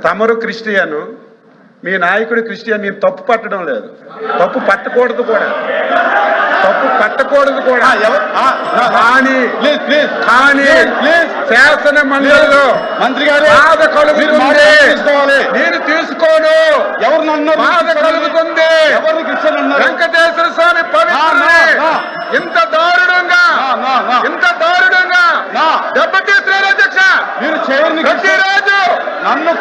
తమరు క్రిస్టియను, మీ నాయకుడు క్రిస్టియన్. నేను తప్పు పట్టడం లేదు, తప్పు పట్టకూడదు కూడా, తప్పు పట్టకూడదు కూడా. కానీ శాసన మండలిలో మంత్రి గారు బాధ కలుగుతుంది, నేను తీసుకోను. ఎవరు నన్ను బాధ కలుగుతుంది. ఎవరు క్రిస్టియన్ అన్నారు? వెంకటేశ్వర స్వామి పవిత్రుడే ఇంత దారుణంగా దెబ్బతీస్తున్నారు అధ్యక్ష. మీరు చేయని ప్రతిరోజు నన్ను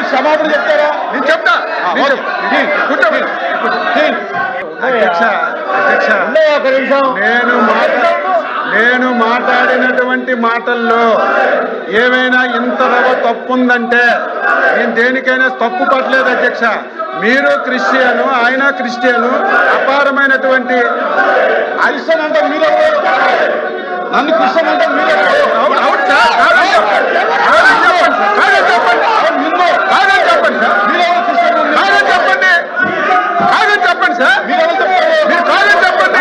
క్షమాపణ చెప్తారా? నేను చెప్తా. నేను మాట్లాడినటువంటి మాటల్లో ఏమైనా ఇంత తప్పుందంటే నేను దేనికైనా తప్పు పట్టలేదు అధ్యక్ష. మీరు క్రిస్టియను, ఆయన క్రిస్టియను, అపారమైనటువంటి క్రిస్టియన్ అంటే మీరు నన్ను క్రిస్టియన్ అంటే మీరు అవును సార్, కాదని చెప్పండి సార్, కాదని చెప్పండి సార్, మీరు కాదని చెప్పండి,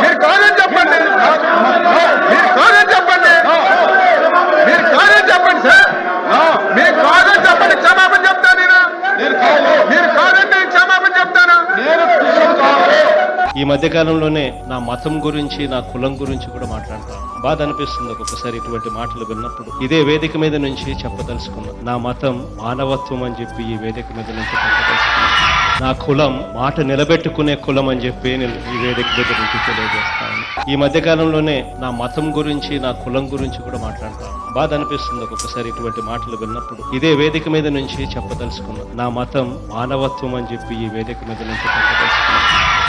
మీరు కాదని చెప్పండి, మీరు కాదని చెప్పండి, మీరు కాదని చెప్పండి సార్, మీరు కాదని చెప్పండి. క్షమాపణ చెప్తాను నేను, మీరు కాదంటే క్షమాపణ చెప్తాను. ఈ మధ్యకాలంలోనే నా మతం గురించి, నా కులం గురించి కూడా మాట్లాడతాను. బాధ అనిపిస్తుంది ఒక్కొక్కసారి ఇటువంటి మాటలు విన్నప్పుడు. ఇదే వేదిక మీద నుంచి చెప్పదలుచుకున్నా. నా మతం మానవత్వం అని చెప్పి ఈ వేదిక మీద నుంచి చెప్పదలుచుకున్నా. నా కులం మాట నిలబెట్టుకునే కులం అని చెప్పి నేను ఈ వేదిక మీద నుంచి తెలియజేస్తాను. ఈ మధ్యకాలంలోనే నా మతం గురించి, నా కులం గురించి కూడా మాట్లాడతాను. బాధ అనిపిస్తుంది ఒక్కొక్కసారి ఇటువంటి మాటలు విన్నప్పుడు. ఇదే వేదిక మీద నుంచి చెప్పదలుచుకున్నా. నా మతం మానవత్వం అని చెప్పి ఈ వేదిక మీద నుంచి చెప్పదలుచుకున్నా.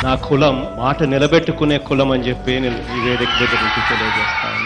నా కులం మాట నిలబెట్టుకునే కులం అని చెప్పి నేను ఈ వేదిక మీద నుంచి తెలియజేస్తాను.